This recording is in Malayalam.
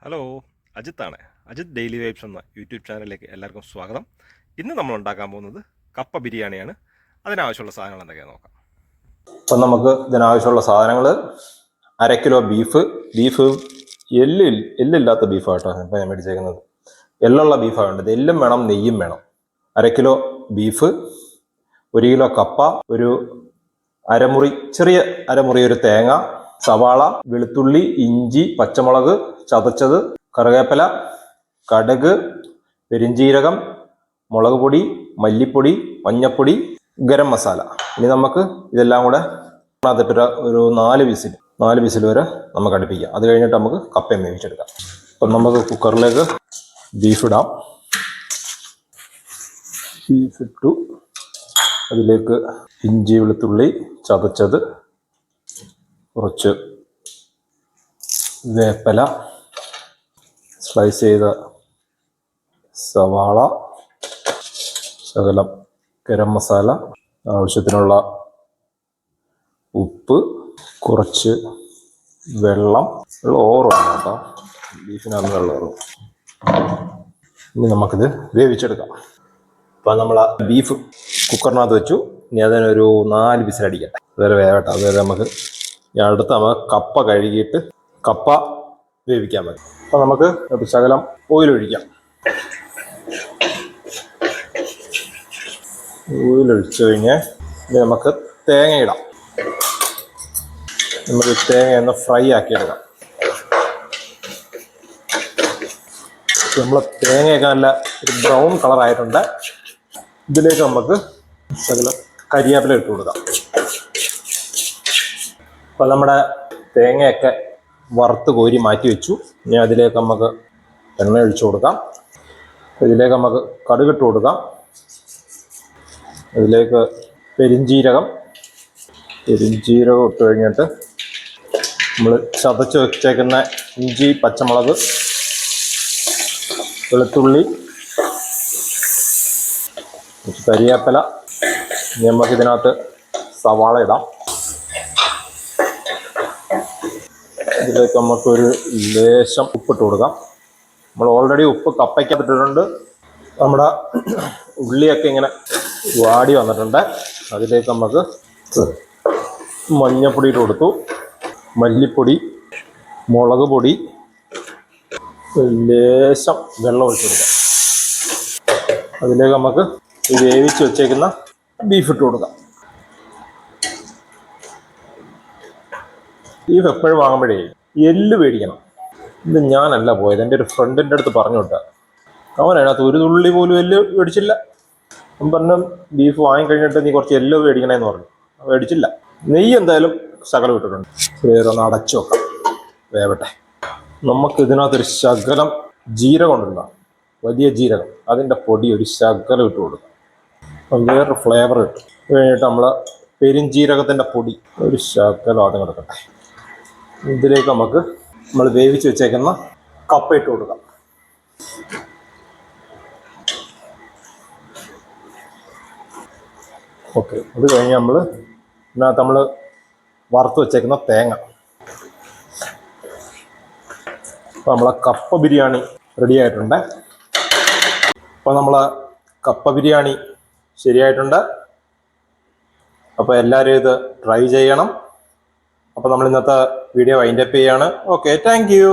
ഹലോ, അജിത്താണ്. അജിത് ഡെയിലി വൈബ്സ് എന്ന യൂട്യൂബ് ചാനലിലേക്ക് എല്ലാവർക്കും സ്വാഗതം. ഇന്ന് നമ്മൾ ഉണ്ടാക്കാൻ പോകുന്നത് കപ്പ ബിരിയാണിയാണ്. അതിനാവശ്യമുള്ള സാധനങ്ങൾ എന്തൊക്കെയാണെന്ന് നോക്കാം. അപ്പം നമുക്ക് ഇതിനാവശ്യമുള്ള സാധനങ്ങൾ 1/2 കിലോ ബീഫ് എല്ലില്ലാത്ത ബീഫാട്ടോ ഇപ്പം ഞാൻ മേടിച്ചേക്കുന്നത്. എല്ലുള്ള ബീഫാണ് വേണ്ടത്. എല്ലും വേണം, നെയ്യും വേണം. 1/2 കിലോ ബീഫ്, 1 കിലോ കപ്പ, ഒരു ചെറിയ അരമുറി ഒരു തേങ്ങ, സവാള, വെളുത്തുള്ളി, ഇഞ്ചി, പച്ചമുളക് ചതച്ചത്, കറിവേപ്പില, കടുക്, പെരിഞ്ചീരകം, മുളക് പൊടി, മല്ലിപ്പൊടി, മഞ്ഞപ്പൊടി, ഗരം മസാല. ഇനി നമുക്ക് ഇതെല്ലാം കൂടെ അതിട്ടിട്ട് ഒരു 4 വിസിൽ വരെ നമുക്ക് അടുപ്പിക്കാം. അത് കഴിഞ്ഞിട്ട് നമുക്ക് കപ്പയും വേവിച്ചെടുക്കാം. അപ്പം നമുക്ക് കുക്കറിലേക്ക് ബീഫ് ഇടാം. ബീഫ് ഇട്ടു. അതിലേക്ക് ഇഞ്ചി, വെളുത്തുള്ളി ചതച്ചത്, കുറച്ച് വേപ്പില, സ്ലൈസ് ചെയ്ത സവാള, ശകലം ഗരം മസാല, ആവശ്യത്തിനുള്ള ഉപ്പ്, കുറച്ച് വെള്ളം ഓറുണ്ട് കേട്ടോ, ബീഫിനകത്ത് വെള്ളം ഓറും. ഇനി നമുക്കിത് വേവിച്ചെടുക്കാം. അപ്പം നമ്മൾ ബീഫ് കുക്കറിനകത്ത് വെച്ചു. ഇനി അതിനൊരു 4 വിസിലടിക്കട്ടെ. അതുവരെ വേവട്ടെ. അതുവരെ നമുക്ക് അടുത്ത് കപ്പ കഴുകിയിട്ട് കപ്പ വേവിക്കാൻ പറ്റും. അപ്പം നമുക്ക് ശകലം ഓയിൽ ഒഴിക്കാം. ഓയിലൊഴിച്ച് കഴിഞ്ഞ് ഇനി നമുക്ക് തേങ്ങ ഇടാം. നമുക്ക് തേങ്ങ ഒന്ന് ഫ്രൈ ആക്കിയെടുക്കാം. നമ്മൾ തേങ്ങയൊക്കെ നല്ല ഒരു ബ്രൗൺ കളറായിട്ടുണ്ട്. ഇതിലേക്ക് നമുക്ക് ശകലം കരിവേപ്പില ഇട്ട് കൊടുക്കാം. അപ്പോൾ നമ്മുടെ തേങ്ങയൊക്കെ വറുത്ത് കോരി മാറ്റി വെച്ചു. ഇനി അതിലേക്ക് നമുക്ക് എണ്ണ ഒഴിച്ചു കൊടുക്കാം. ഇതിലേക്ക് നമുക്ക് കടുകിട്ട് കൊടുക്കാം. ഇതിലേക്ക് പെരിഞ്ചീരകം ഇട്ട് കഴിഞ്ഞിട്ട് നമ്മൾ ചതച്ച് വെച്ചേക്കുന്ന ഇഞ്ചി, പച്ചമുളക്, വെളുത്തുള്ളി, കരിവേപ്പില. ഇനി നമുക്കിതിനകത്ത് സവാള ഇടാം. ഇതിലേക്ക് നമുക്കൊരു ലേശം ഉപ്പിട്ട് കൊടുക്കാം. നമ്മൾ ഓൾറെഡി ഉപ്പ് കപ്പയ്ക്കകത്തിട്ടിട്ടുണ്ട്. നമ്മുടെ ഉള്ളിയൊക്കെ ഇങ്ങനെ വാടി വന്നിട്ടുണ്ട്. അതിലേക്ക് നമുക്ക് മഞ്ഞപ്പൊടി ഇട്ട് കൊടുത്തു, മല്ലിപ്പൊടി, മുളക് പൊടി, ലേശം വെള്ളം ഒഴിച്ച് കൊടുക്കാം. അതിലേക്ക് നമുക്ക് വേവിച്ച് വെച്ചേക്കുന്ന ബീഫ് ഇട്ട് കൊടുക്കാം. ബീഫ് എപ്പോഴും വാങ്ങുമ്പോഴേ എല്ല് മേടിക്കണം. ഇത് ഞാനല്ല പോയത്, എൻ്റെ ഒരു ഫ്രണ്ടിൻ്റെ അടുത്ത് പറഞ്ഞു വിട്ടാൽ. അവനതിനകത്ത് ഒരു തുള്ളി പോലും എല്ല് മേടിച്ചില്ല. അവൻ പറഞ്ഞു ബീഫ് വാങ്ങിക്കഴിഞ്ഞിട്ട് നീ കുറച്ച് എല്ല് മേടിക്കണമെന്ന് പറഞ്ഞു. മേടിച്ചില്ല. നെയ്യ് എന്തായാലും ശകലം ഇട്ടിട്ടുണ്ട്. വേറൊന്ന് അടച്ചു വെക്കാം, വേവട്ടെ. നമുക്ക് ഇതിനകത്തൊരു ശകലം ജീരകം ഉണ്ടല്ലോ, വലിയ ജീരകം, അതിൻ്റെ പൊടി ഒരു ശകലം ഇട്ട് കൊടുക്കാം. അപ്പം വേറൊരു ഫ്ലേവർ കിട്ടും. കഴിഞ്ഞിട്ട് നമ്മൾ പെരിഞ്ചീരകത്തിൻ്റെ പൊടി ഒരു ശകലം ആദ്യം കിടക്കട്ടെ. ഇതിലേക്ക് നമുക്ക് നമ്മൾ വേവിച്ച് വെച്ചേക്കുന്ന കപ്പ ഇട്ട് കൊടുക്കാം. ഓക്കെ, അത് കഴിഞ്ഞ് നമ്മൾ വറുത്ത് വെച്ചേക്കുന്ന തേങ്ങ. അപ്പോൾ നമ്മളെ കപ്പ ബിരിയാണി റെഡി ആയിട്ടുണ്ട്. അപ്പോൾ നമ്മളെ കപ്പ ബിരിയാണി ശരിയായിട്ടുണ്ട്. അപ്പോൾ എല്ലാവരും ഇത് ട്രൈ ചെയ്യണം. അപ്പോൾ നമ്മൾ ഇന്നത്തെ വീഡിയോ വൈൻഡപ്പ് ചെയ്യാണ്. Okay, thank you.